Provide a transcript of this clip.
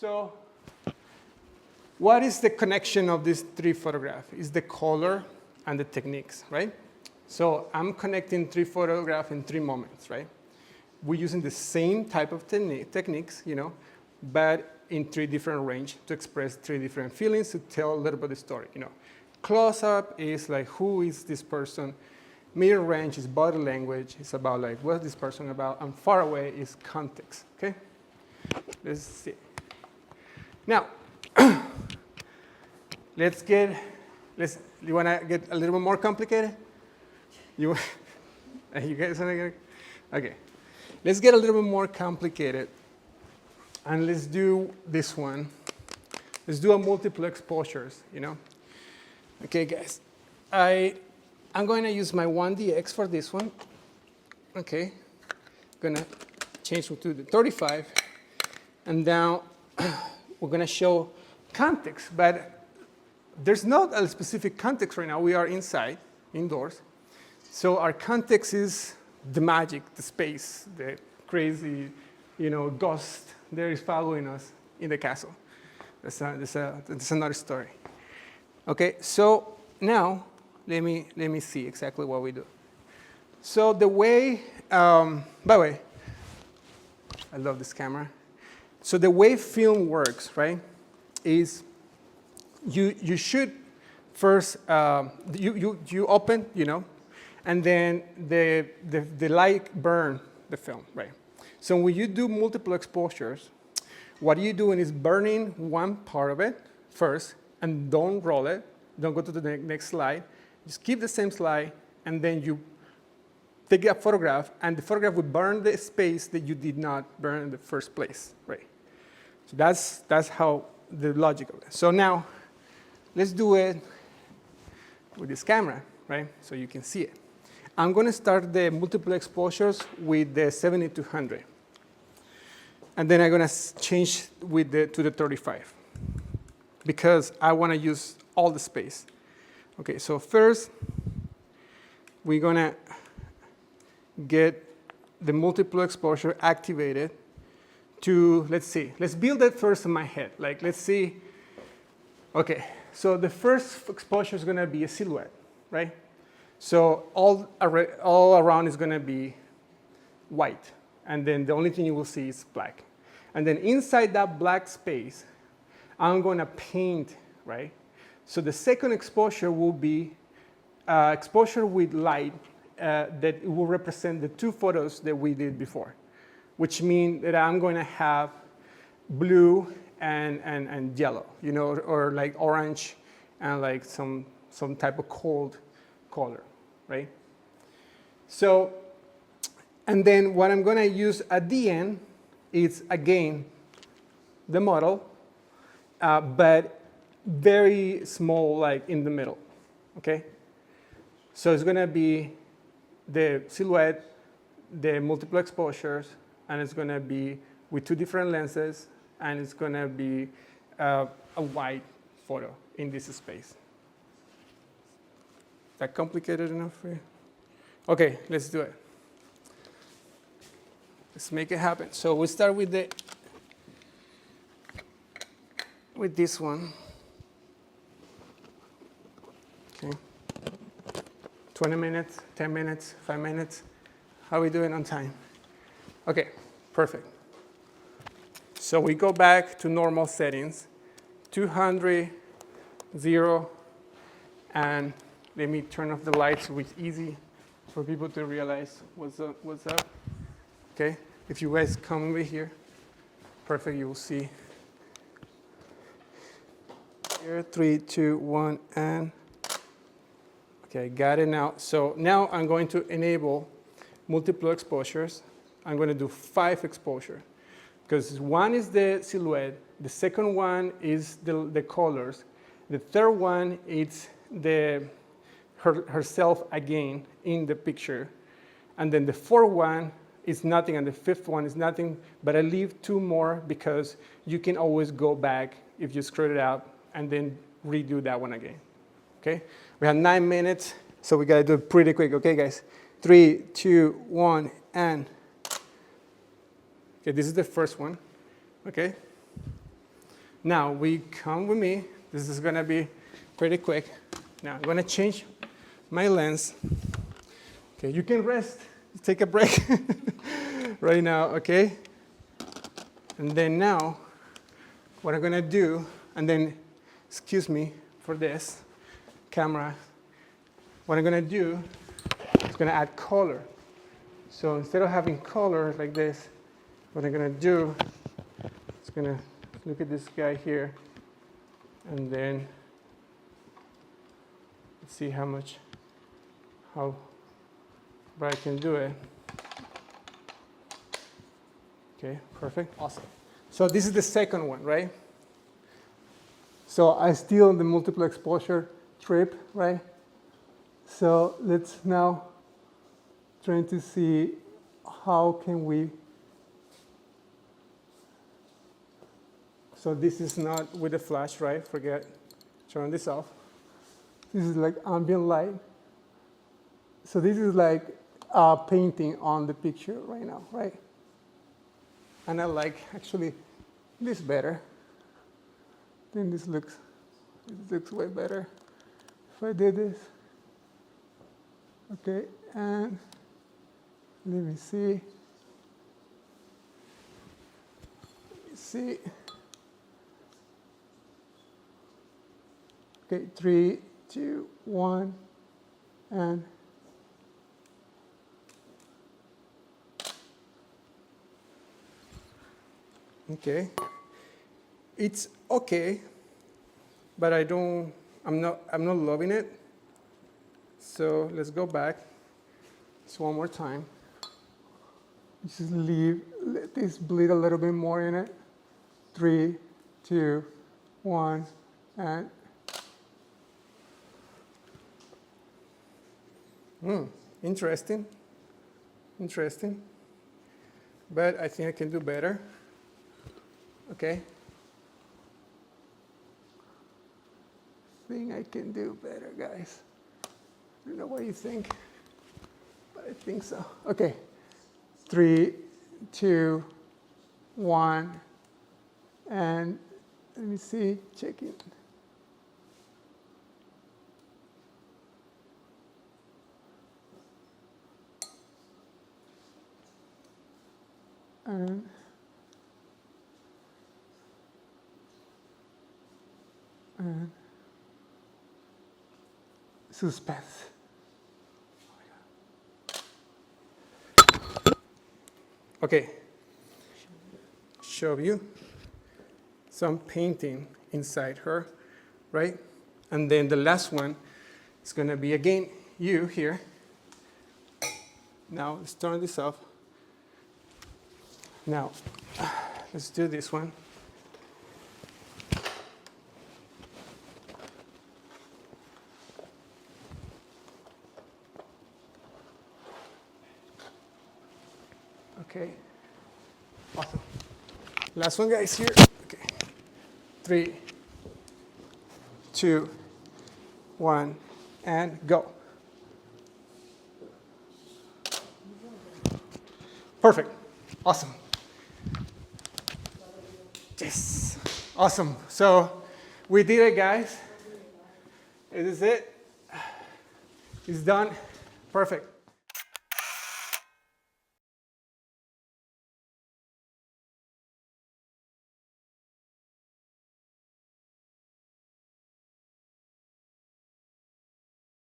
So what is the connection of these three photographs? Is the color and the techniques, right? So I'm connecting three photographs in 3 moments, right? We're using the same type of techniques, you know, but in 3 different range to express 3 different feelings to tell a little bit of the story, you know. Close-up is like, who is this person? Middle range is body language. It's about like, what's this person about? And far away is context, okay? Let's see. Now, you want to get a little bit more complicated? You guys want to get, okay. Let's get a little bit more complicated. And let's do this one. Let's do a multiple exposures, you know? Okay, guys. I'm going to use my 1DX for this one. Okay. Going to change it to the 35. And now we're going to show context. But there's not a specific context right now. We are inside, indoors. So our context is the magic, the space, the crazy, you know, ghost that is following us in the castle. That's another story. Okay, so now let me see exactly what we do. So the way, by the way, I love this camera. So the way film works, right, is you should first, you open, you know, and then the light burn the film, right? So when you do multiple exposures, what you're doing is burning one part of it first, and don't roll it. Don't go to the next slide. Just keep the same slide, and then you take a photograph, and the photograph will burn the space that you did not burn in the first place, right? So that's how the logic of it. So now, let's do it with this camera, right? So you can see it. I'm going to start the multiple exposures with the 7200. And then I'm going to change to the 35 because I want to use all the space. Okay, so first, we're going to get the multiple exposure activated to, let's see, let's build it first in my head. Like, let's see. Okay, so the first exposure is going to be a silhouette, right? So all around is going to be white. And then the only thing you will see is black. And then inside that black space, I'm going to paint, right? So the second exposure will be exposure with light that will represent the 2 photos that we did before, which means that I'm going to have blue and yellow, you know, or like orange and like some type of cold color, right? So, and then what I'm going to use at the end is, again, the model, but very small, like in the middle, okay? So it's going to be the silhouette, the multiple exposures, and it's going to be with 2 different lenses, and it's going to be a wide photo in this space. Is that complicated enough for you? Okay, let's do it. Let's make it happen. So we start with this one. Okay. 20 minutes, 10 minutes, 5 minutes. How are we doing on time? Okay, perfect. So we go back to normal settings, 200, 0, and let me turn off the lights so it's easy for people to realize what's up. Okay, if you guys come over here, perfect, you will see. Here, 3, 2, 1, and okay, got it now. So now I'm going to enable multiple exposures. I'm going to do 5 exposure because one is the silhouette, the second one is the colors, the third one is herself again in the picture, and then the fourth one is nothing, and the fifth one is nothing, but I leave 2 more because you can always go back if you screwed it out and then redo that one again, okay? We have 9 minutes, so we gotta do it pretty quick, okay, guys? 3, 2, 1, and. Okay, this is the first one, okay? Now, we come with me. This is going to be pretty quick. Now, I'm going to change my lens. Okay, you can rest, take a break right now, okay? And then now, what I'm going to do, and then, excuse me for this camera, what I'm going to do is going to add color. So instead of having color like this, what I'm going to do is going to look at this guy here, and then let's see how bright I can do it. Okay, perfect, awesome. So this is the second one, right? So I still in the multiple exposure trip, right? So let's now try to see how can we. So this is not with the flash, right? Forget, turn this off. This is like ambient light. So this is like painting on the picture right now, right? And I like actually this better. Then this looks way better. If I did this, okay, and let me see. Okay, 3, 2, 1, and okay. It's okay, but I'm not loving it. So let's go back. Just one more time. Just let this bleed a little bit more in it. 3, 2, 1, and interesting. But I think I can do better. Okay. I think I can do better, guys. I don't know what you think, but I think so. Okay. 3, 2, 1, and let me see, check it. And suspense. Okay, show you some painting inside her, right? And then the last one is going to be again you here. Now let's turn this off. Now let's do this one. Okay, awesome. Last one, guys, here. Okay, 3, 2, 1, and go. Perfect, awesome. Yes, awesome. So we did it, guys. This is it. It's done. Perfect.